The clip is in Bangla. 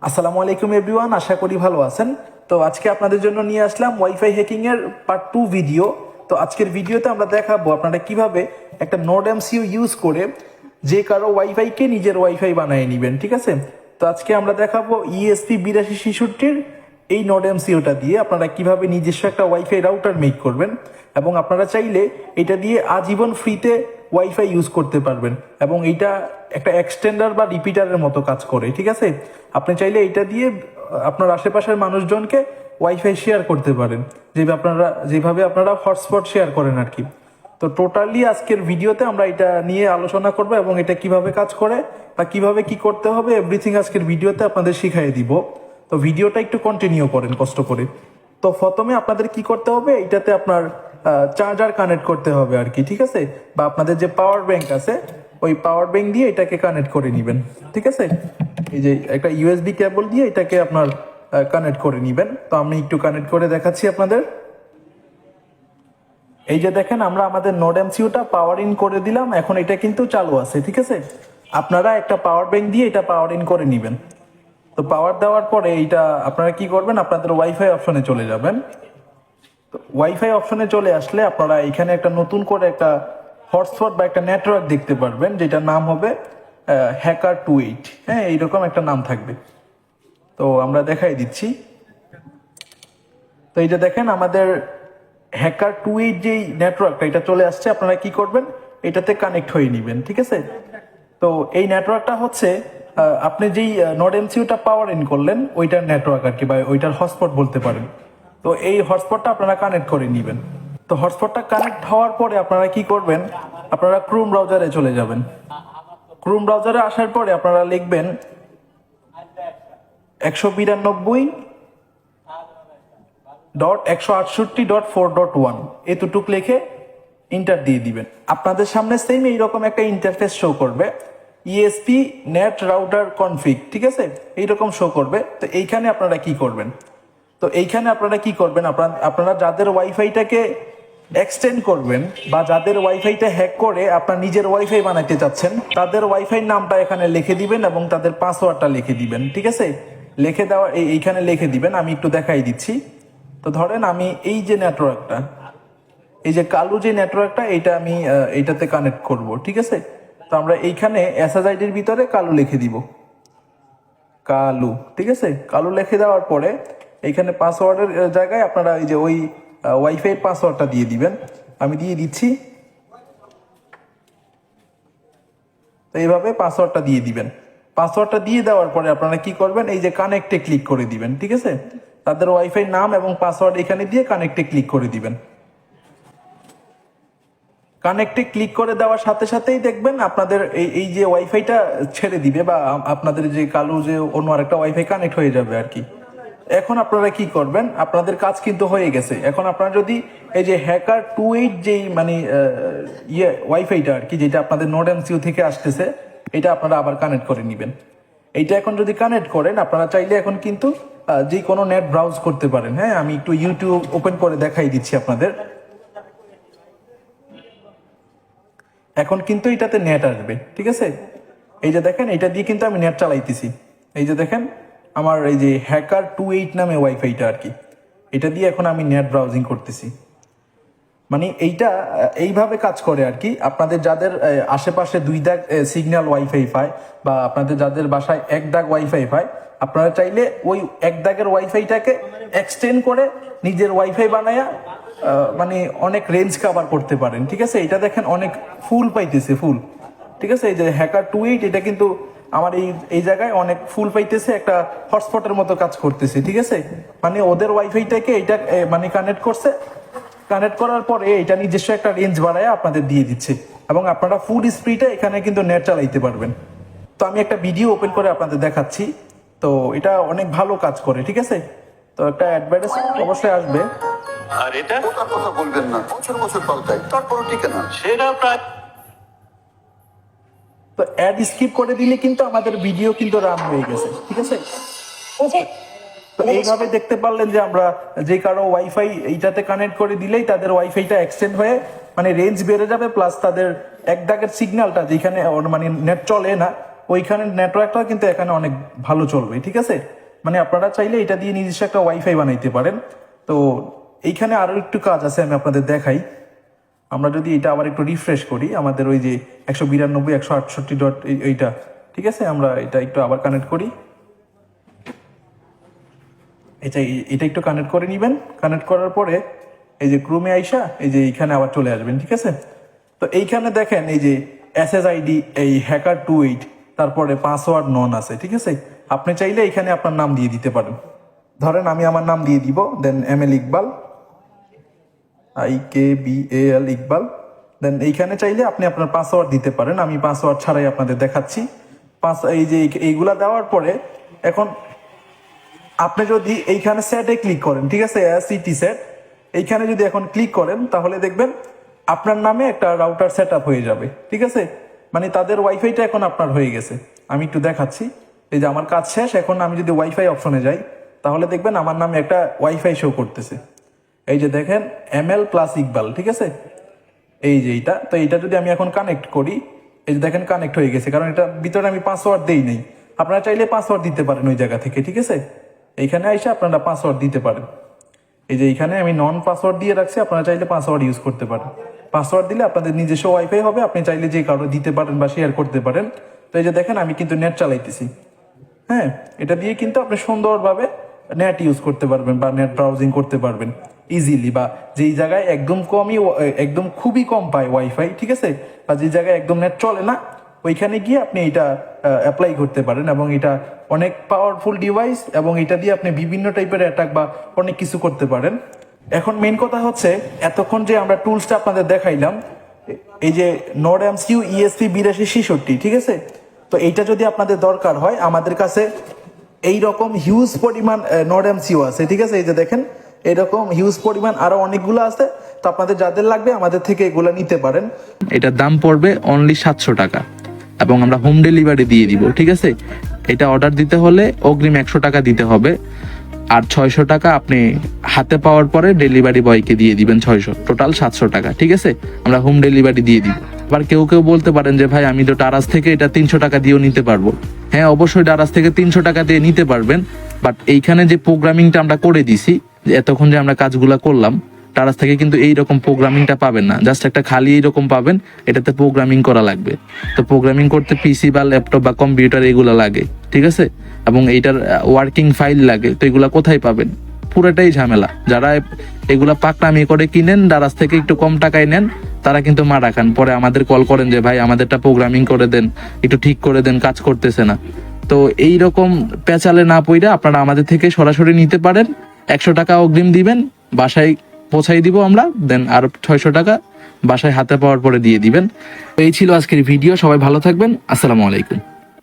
আসসালামু আলাইকুম এভরিওয়ান, আশা করি ভালো আছেন। তো আজকে আপনাদের জন্য নিয়ে আসলাম ওয়াইফাই হ্যাকিং এর পার্ট 2 ভিডিও। তো আজকের ভিডিওতে আমরা দেখাবো আপনারা কিভাবে একটা নোড এমসিইউ ইউজ করে যে কারো ওয়াইফাই কে নিজের ওয়াইফাই বানিয়ে নেবেন, ঠিক আছে? তো আজকে আমরা দেখাবো ESP8266 এই নোড এমসিইউটা দিয়ে আপনারা কিভাবে নিজস্ব একটা ওয়াইফাই রাউটার মেক করবেন, এবং আপনারা চাইলে এটা দিয়ে আজীবন ফ্রিতে ওয়াইফাই ইউজ করতে পারবেন, এবং এইটা একটা এক্সটেন্ডার বা রিপিটারের মতো কাজ করে, ঠিক আছে? আপনি চাইলে এটা দিয়ে আপনার আশেপাশের মানুষজনকে ওয়াইফাই শেয়ার করতে পারেন, যেভাবে আপনারা হটস্পট শেয়ার করেন আর কি। তো টোটালি আজকের ভিডিওতে আমরা এটা নিয়ে আলোচনা করব, এবং এটা কিভাবে কাজ করে বা কিভাবে কি করতে হবে এভরিথিং আজকের ভিডিওতে আপনাদের শিখিয়ে দিব। তো ভিডিওটা একটু কন্টিনিউ করেন কষ্ট করে। তো প্রথমে আপনাদের কি করতে হবে, এটাতে আপনার চার্জার কানেক্ট করতে হবে আর কি, ঠিক আছে? বা আপনাদের যে পাওয়ার ব্যাংক আছে ওই পাওয়ার ব্যাংক দিয়ে এটাকে কানেক্ট করে নেবেন, ঠিক আছে? এই যে একটা ইউএসবি কেবল দিয়ে এটাকে আপনার কানেক্ট করে নেবেন। তো আমি একটু কানেক্ট করে দেখাচ্ছি আপনাদের। এই যে দেখেন, আমরা আমাদের নোড এমসিইউটা পাওয়ার ইন করে দিলাম, এখন এটা কিন্তু চালু আছে, ঠিক আছে? আপনারা একটা পাওয়ার ব্যাংক দিয়ে এটা পাওয়ার ইন করে নেবেন। তো পাওয়ার দেওয়ার পরে এইটা আপনারা কি করবেন, আপনাদের ওয়াইফাই অপশনে চলে যাবেন। তো ওয়াইফাই অপশনে চলে আসলে আপনারা এখানে একটা নতুন করে একটা হটস্পট বা একটা নেটওয়ার্ক দেখতে পারবেন, যেটার নাম হবে Hacker28। হ্যাঁ, এইরকম একটা নাম থাকবে। তো আমরা দেখাই দিচ্ছি। তো এই যে দেখেন, আমাদের Hacker28 যেই নেটওয়ার্কটা এটা চলে আসছে, আপনারা কি করবেন, এটাতে কানেক্ট হয়ে নেবেন, ঠিক আছে? তো এই নেটওয়ার্কটা হচ্ছে আপনি যেই নোড এমসিইউটা পাওয়ার ইন করলেন ওইটার নেটওয়ার্ক আর কি, বা ওইটার হটস্পট বলতে পারেন। তো এই হটস্পটটা আপনারা কানেক্ট করে নেবেন। তো হটস্পটটা কানেক্ট হওয়ার পরে আপনারা কি করবেন, আপনারা ক্রোম ব্রাউজারে চলে যাবেন। ক্রোম ব্রাউজারে আসার পরে আপনারা লিখবেন 192.168.4.1 এতটুক লিখে ইন্টার দিয়ে দিবেন। আপনাদের সামনে সেম এইরকম একটা ইন্টারফেস শো করবে, ইএসপি নেট রাউটার কনফিগ, ঠিক আছে? এইরকম শো করবে। তো এইখানে আপনারা কি করবেন, আপনারা যাদের ওয়াইফাইটাকে এক্সটেন্ড করবেন বা যাদের ওয়াইফাইটা হ্যাক করে আপনার নিজের ওয়াইফাই বানাইতে চাচ্ছেন, তাদের ওয়াইফাই নামটা এখানে লিখে দিবেন এবং তাদের পাসওয়ার্ডটা লিখে দিবেন, ঠিক আছে? এইখানে লিখে দিবেন। আমি একটু দেখাই দিচ্ছি। তো ধরেন আমি এই যে নেটওয়ার্কটা, এই যে কালো যে নেটওয়ার্কটা, এটা আমি এইটাতে কানেক্ট করব, ঠিক আছে? তো আমরা এইখানে এসএসআইডির ভিতরে কালো লিখে দিব, কালু, ঠিক আছে? কালু লিখে দেওয়ার পরে এইখানে পাসওয়ার্ডের জায়গায় আপনারা এই যে ওই ওয়াইফাই পাসওয়ার্ডটা দিয়ে দিবেন। আমি দিয়ে দিচ্ছি। তো এইভাবে পাসওয়ার্ডটা দিয়ে দিবেন। পাসওয়ার্ডটা দিয়ে দেওয়ার পরে আপনারা কি করবেন, এই যে কানেক্টে ক্লিক করে দিবেন, ঠিক আছে? তাদের ওয়াইফাই নাম এবং পাসওয়ার্ড এখানে দিয়ে কানেক্টে ক্লিক করে দিবেন। কানেক্টে ক্লিক করে দেওয়ার সাথে সাথেই দেখবেন আপনাদের এই যে ওয়াইফাইটা ছেড়ে দিবে, বা আপনাদের যে কালো যে অন্য আরেকটা ওয়াইফাই কানেক্ট হয়ে যাবে আর কি। এখন আপনারা কি করবেন, আপনাদের কাজ কিন্তু হয়ে গেছে। এখন আপনারা যদি এই যে Hacker28 যেই মানে ওয়াইফাইটা আর কি, যেটা আপনাদের নোড এমসিইউ থেকে আসতেছে, এটা আপনারা আবার কানেক্ট করে নেবেন। এইটা এখন যদি কানেক্ট করেন, আপনারা চাইলে এখন কিন্তু যে কোনো নেট ব্রাউজ করতে পারেন। হ্যাঁ, আমি একটু ইউটিউব ওপেন করে দেখাই দিচ্ছি আপনাদের। এখন কিন্তু এটাতে নেট আসবে, ঠিক আছে? এই যে দেখেন, এটা দিয়ে কিন্তু আমি নেট চালাইতেছি। এই যে দেখেন, আমার এই যে Hacker28 নামে ওয়াইফাইটা আর কি, এটা দিয়ে এখন আমি নেট ব্রাউজিং করতেছি। মানে এইটা এইভাবে কাজ করে আর কি। আপনাদের যাদের আশেপাশে 2 দাগ সিগন্যাল ওয়াইফাই পায়, বা আপনাদের যাদের বাসায় 1 দাগ ওয়াইফাই পায়, আপনারা চাইলে ওই 1 দাগের ওয়াইফাইটাকে এক্সটেন্ড করে নিজের ওয়াইফাই বানায়া মানে অনেক রেঞ্জ কভার করতে পারেন, ঠিক আছে? এটা দেখেন অনেক ফুল পাইতেছে, ফুল, ঠিক আছে? এই যে Hacker28 এটা কিন্তু আমার এই জায়গায় অনেক ফুল পাইতেছে, একটা হটস্পটের মতো কাজ করতেছে, ঠিক আছে? মানে ওদের ওয়াইফাইটাকে এটা মানে কানেক্ট করছে, কানেক্ট করার পরে এটা নিজস্ব একটা রেঞ্জ বাড়ায় আপনাদের দিয়ে দিচ্ছে, এবং আপনারা ফুল স্পিডে এখানে কিন্তু নেট চালাইতে পারবেন। তো আমি একটা ভিডিও ওপেন করে আপনাদের দেখাচ্ছি। তো এটা অনেক ভালো কাজ করে, ঠিক আছে? তো একটা অ্যাডভার্টাইজ অবশ্যই আসবে। আর এটা ওটার কথা বলবেন না, বছর বছর পাল্টায়, তারপরও টিকে না। সেটা প্রায় তো অ্যাড স্কিপ করে দিলে কিন্তু আমাদের ভিডিও কিন্তু রান হয়ে গেছে, ঠিক আছে? তো এইভাবে দেখতে পারলেন যে আমরা যে কারো ওয়াইফাই এইটাতে কানেক্ট করে দিলেই তাদের ওয়াইফাইটা এক্সটেন্ড হয়ে মানে রেঞ্জ বেড়ে যাবে, প্লাস তাদের 1 দাগের সিগন্যালটা যেখানে মানে নেট চলে না ওইখানে নেটওয়ার্কটা কিন্তু এখানে অনেক ভালো চলবে, ঠিক আছে। মানে আপনারা চাইলে এটা দিয়ে নিজস্ব একটা ওয়াইফাই বানাইতে পারেন। তো এইখানে আরো একটু কাজ আছে, আমি আপনাদের দেখাই। আমরা যদি এটা আবার একটু রিফ্রেশ করি, আমাদের ওই যে 192.168 এইটা, ঠিক আছে, আমরা এটা একটু আবার কানেক্ট করি। এটা একটু কানেক্ট করে নিবেন। কানেক্ট করার পরে এই যে ক্রোমে আইসা এই যে এইখানে আবার চলে আসবেন, ঠিক আছে। তো এইখানে দেখেন এই যে SSID, এই hacker28, তারপরে পাসওয়ার্ড নন আছে, ঠিক আছে। আপনি চাইলে এখানে আপনার নাম দিয়ে দিতে পারেন। ধরেন আমি আমার নাম দিয়ে দিব, দেন ML ইকবাল, IKBAL ইকবাল। দেন এইখানে চাইলে আপনি আপনার পাসওয়ার্ড দিতে পারেন। আমি পাসওয়ার্ড ছাড়াই আপনাদের দেখাচ্ছি। এই যে এইগুলা দেওয়ার পরে এখন আপনি যদি এইখানে সেটে ক্লিক করেন, ঠিক আছে, সিটি সেট, এইখানে যদি এখন ক্লিক করেন তাহলে দেখবেন আপনার নামে একটা রাউটার সেট আপ হয়ে যাবে, ঠিক আছে। মানে তাদের ওয়াইফাইটা এখন আপনার হয়ে গেছে। আমি একটু দেখাচ্ছি। এই যে আমার কাজ শেষ, এখন আমি যদি ওয়াইফাই অপশনে যাই তাহলে দেখবেন আমার নামে একটা ওয়াইফাই শো করতেছে। এই যে দেখেন ML প্লাস ইকবাল, ঠিক আছে। এই যে এইটা, তো এইটা যদি আমি এখন কানেক্ট করি, এই যে দেখেন কানেক্ট হয়ে গেছে, কারণ এটা ভিতরে আমি পাসওয়ার্ড দেই নাই। আপনারা চাইলে পাসওয়ার্ড দিতে পারেন ওই জায়গা থেকে, ঠিক আছে। এইখানে এসে আপনারা পাসওয়ার্ড দিতে পারেন। এই যে এইখানে আমি নন পাসওয়ার্ড দিয়ে রাখছি, আপনারা চাইলে পাসওয়ার্ড ইউজ করতে পারেন। পাসওয়ার্ড দিলে আপনাদের নিজস্ব ওয়াইফাই হবে, আপনি চাইলে যে কারো দিতে পারেন বা শেয়ার করতে পারেন। তো এই যে দেখেন আমি কিন্তু নেট চালাইতেছি, হ্যাঁ, এটা দিয়ে কিন্তু আপনি সুন্দরভাবে নেট ইউজ করতে পারবেন বা নেট ব্রাউজিং করতে পারবেন ইজিলি। বা যেই জায়গায় একদম খুবই কম পায় ওয়াইফাই, ঠিক আছে, বা যে জায়গায় একদম নেট চলে না, ওইখানে গিয়ে আপনি এটা অ্যাপ্লাই করতে পারেন। এবং এটা অনেক পাওয়ারফুল ডিভাইস, এবং এটা দিয়ে আপনি বিভিন্ন টাইপের অ্যাটাক বা অনেক কিছু করতে পারেন। এখন মেইন কথা হচ্ছে, এতক্ষণ যে আমরা টুলসটা আপনাদের দেখাইলাম, এই যে NodeMCU ESP8266, ঠিক আছে। তো এইটা যদি আপনাদের দরকার হয়, আমাদের কাছে এইরকম হিউজ পরিমাণ NodeMCU আছে, ঠিক আছে। এই যে দেখেন এরকম হিউজ পরিমাণ আরো অনেকগুলো আছে। তো আপনাদের যাদের লাগবে আমাদের থেকে এগুলো নিতে পারেন। এটার দাম পড়বে অনলি 700 টাকা, এবং আমরা হোম ডেলিভারি দিয়ে দিব, ঠিক আছে। এটা অর্ডার দিতে হলে অগ্রিম 100 টাকা দিতে হবে, আর 600 টাকা আপনি হাতে পাওয়ার পরে ডেলিভারি বয়কে দিয়ে দিবেন। 600, টোটাল 700 টাকা, ঠিক আছে। আমরা হোম ডেলিভারি দিয়ে দিব। আবার কেউ বলতে পারেন যে ভাই আমি তো ডারাজ থেকে এটা 300 টাকা দিয়েও নিতে পারবো। হ্যাঁ, অবশ্যই ডারাজ থেকে 300 টাকা দিয়ে নিতে পারবেন, বাট এইখানে যে প্রোগ্রামিংটা আমরা করে দিছি, যে এতক্ষণ যে আমরা কাজগুলা করলাম, ডারাজ থেকে কিন্তু এইরকম প্রোগ্রামিংটা পাবেন না। জাস্ট একটা খালি এইরকম পাবেন, এটাতে প্রোগ্রামিং করা লাগবে। তো প্রোগ্রামিং করতে পিসি বা ল্যাপটপ বা কম্পিউটার এগুলো লাগে, ঠিক আছে। এবং এইটার ওয়ার্কিং ফাইল লাগে। তো এগুলা কোথায় পাবেন? পুরোটাই ঝামেলা। যারা এগুলা পাকনামি করে কিনেন, ডারাজ থেকে একটু কম টাকায় নেন, তারা কিন্তু মারা খান। পরে আমাদের কল করেন যে ভাই আমাদেরটা প্রোগ্রামিং করে দেন, একটু ঠিক করে দেন, কাজ করতেছে না। তো এইরকম পেঁচালে না পইরা আপনারা আমাদের থেকে সরাসরি নিতে পারেন। 100 টাকা অগ্রিম দিবেন, বাসায় পৌঁছাই দিব আমরা, দেন আর 600 টাকা বাসায় হাতে পাওয়ার পরে দিয়ে দিবেন। তো এই ছিল আজকের ভিডিও। সবাই ভালো থাকবেন। আসসালামু আলাইকুম।